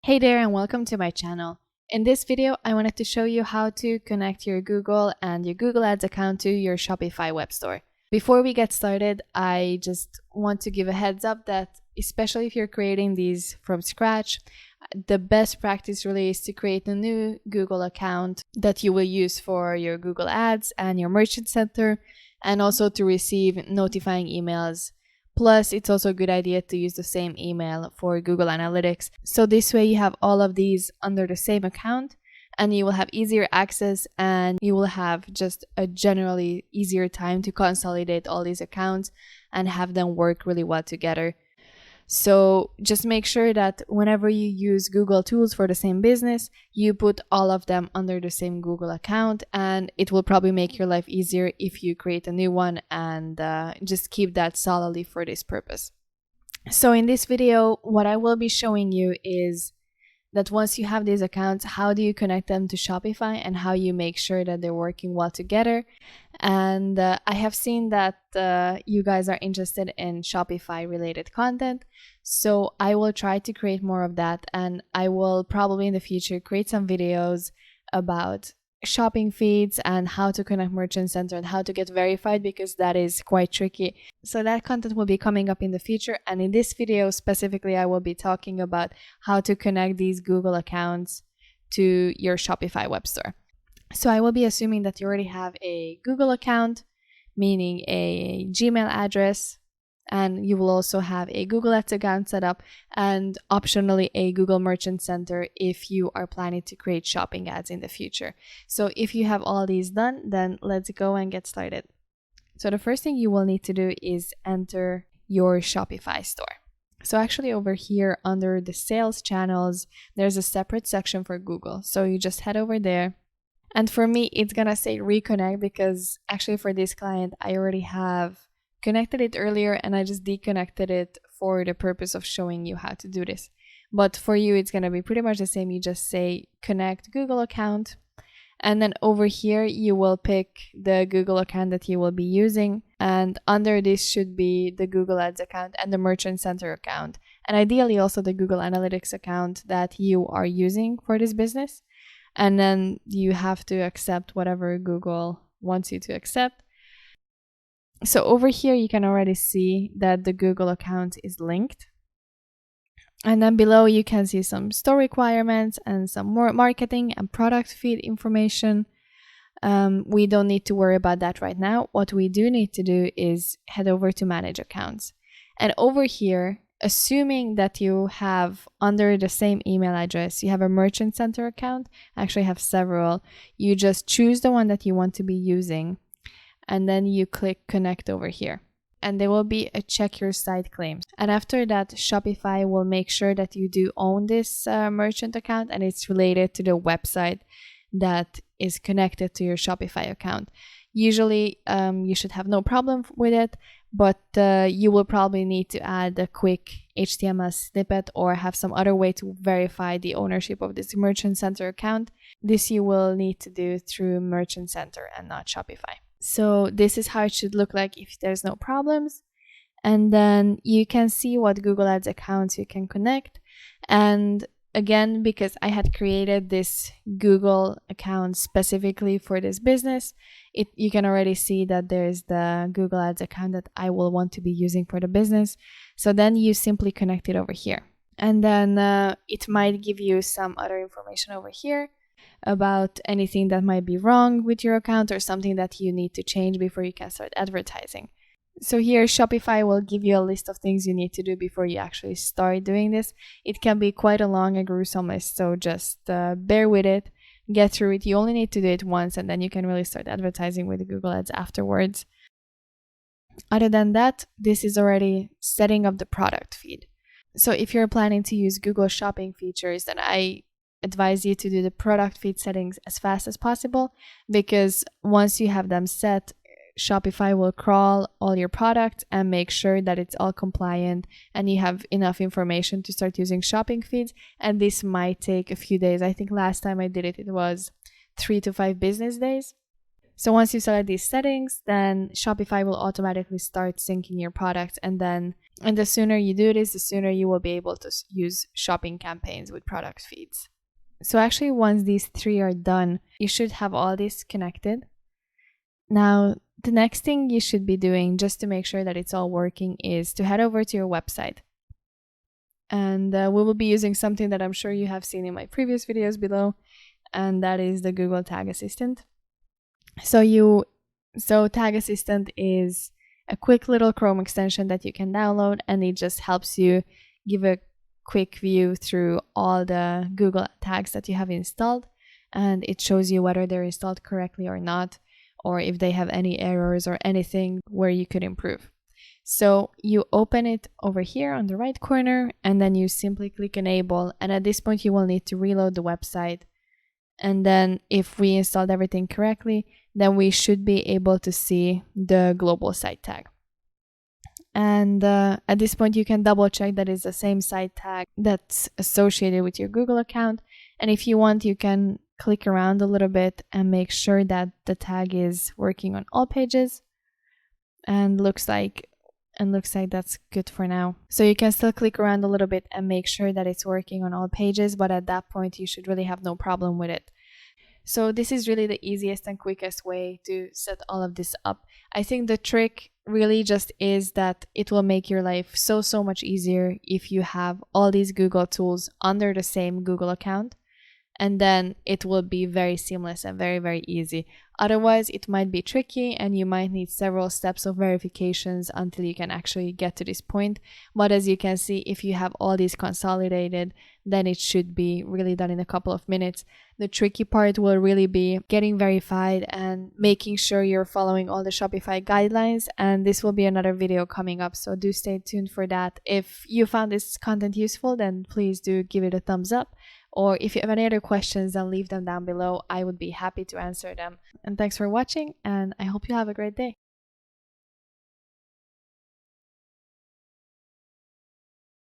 Hey there and welcome to my channel. In this video, I wanted to show you how to connect your Google and your Google Ads account to your Shopify web store. Before we get started, I just want to give a heads up that especially if you're creating these from scratch, the best practice really is to create a new Google account that you will use for your Google Ads and your Merchant Center, and also to receive notifying emails. Plus, it's also a good idea to use the same email for Google Analytics. So this way you have all of these under the same account and you will have easier access and you will have just a generally easier time to consolidate all these accounts and have them work really well together. So just make sure that whenever you use Google tools for the same business, you put all of them under the same Google account, and it will probably make your life easier if you create a new one and just keep that solidly for this purpose. So in this video, what I will be showing you is that once you have these accounts, how do you connect them to Shopify and how you make sure that they're working well together. And I have seen that you guys are interested in Shopify related content. So I will try to create more of that, and I will probably in the future create some videos about shopping feeds and how to connect Merchant Center and how to get verified, because that is quite tricky. So that content will be coming up in the future, and in this video specifically I will be talking about how to connect these Google accounts to your Shopify web store. So I will be assuming that you already have a Google account, meaning a Gmail address, and you will also have a Google Ads account set up, and optionally a Google Merchant Center if you are planning to create shopping ads in the future. So if you have all these done, then let's go and get started. So the first thing you will need to do is enter your Shopify store. So actually over here under the sales channels, there's a separate section for Google. So you just head over there. And for me, it's gonna say reconnect because actually for this client, I already have connected it earlier and I just deconnected it for the purpose of showing you how to do this. But for you, it's going to be pretty much the same. You just say connect Google account, and then over here you will pick the Google account that you will be using, and under this should be the Google Ads account and the Merchant Center account, and ideally also the Google Analytics account that you are using for this business. And then you have to accept whatever Google wants you to accept. So over here, you can already see that the Google account is linked. And then below, you can see some store requirements and some more marketing and product feed information. We don't need to worry about that right now. What we do need to do is head over to manage accounts. And over here, assuming that you have under the same email address, you have a Merchant Center account, actually have several, you just choose the one that you want to be using. And then you click connect over here, and there will be a check your site claims. And after that, Shopify will make sure that you do own this merchant account and it's related to the website that is connected to your Shopify account. Usually you should have no problem with it, but you will probably need to add a quick HTML snippet or have some other way to verify the ownership of this Merchant Center account. This you will need to do through Merchant Center and not Shopify. So this is how it should look like if there's no problems. And then you can see what Google Ads accounts you can connect. And again, because I had created this Google account specifically for this business, you can already see that there's the Google Ads account that I will want to be using for the business. So then you simply connect it over here. And then it might give you some other information over here about anything that might be wrong with your account or something that you need to change before you can start advertising. So here Shopify will give you a list of things you need to do before you actually start doing this. It can be quite a long and gruesome list, so just bear with it, get through it. You only need to do it once and then you can really start advertising with Google Ads afterwards. Other than that, this is already setting up the product feed. So if you're planning to use Google shopping features, then I advise you to do the product feed settings as fast as possible, because once you have them set, Shopify will crawl all your products and make sure that it's all compliant and you have enough information to start using shopping feeds. And this might take a few days. I think last time I did it, it was 3 to 5 business days. So once you select these settings, then Shopify will automatically start syncing your products. And the sooner you do this, the sooner you will be able to use shopping campaigns with product feeds. So actually, once these three are done, you should have all this connected. Now, the next thing you should be doing just to make sure that it's all working is to head over to your website. And we will be using something that I'm sure you have seen in my previous videos below, and that is the Google Tag Assistant. So Tag Assistant is a quick little Chrome extension that you can download, and it just helps you give a quick view through all the Google tags that you have installed, and it shows you whether they're installed correctly or not, or if they have any errors or anything where you could improve. So you open it over here on the right corner, and then you simply click enable, and at this point you will need to reload the website. And then if we installed everything correctly, then we should be able to see the global site tag. And at this point, you can double check that it's the same site tag that's associated with your Google account. And if you want, you can click around a little bit and make sure that the tag is working on all pages. And looks like that's good for now. So you can still click around a little bit and make sure that it's working on all pages, but at that point you should really have no problem with it. So this is really the easiest and quickest way to set all of this up. I think the trick really just is that it will make your life so much easier if you have all these Google tools under the same Google account. And then it will be very seamless and very easy. Otherwise, it might be tricky and you might need several steps of verifications until you can actually get to this point. But as you can see, if you have all these consolidated, then it should be really done in a couple of minutes. The tricky part will really be getting verified and making sure you're following all the Shopify guidelines. And this will be another video coming up, so do stay tuned for that. If you found this content useful, then please do give it a thumbs up. Or if you have any other questions, then leave them down below. I would be happy to answer them. And thanks for watching, and I hope you have a great day.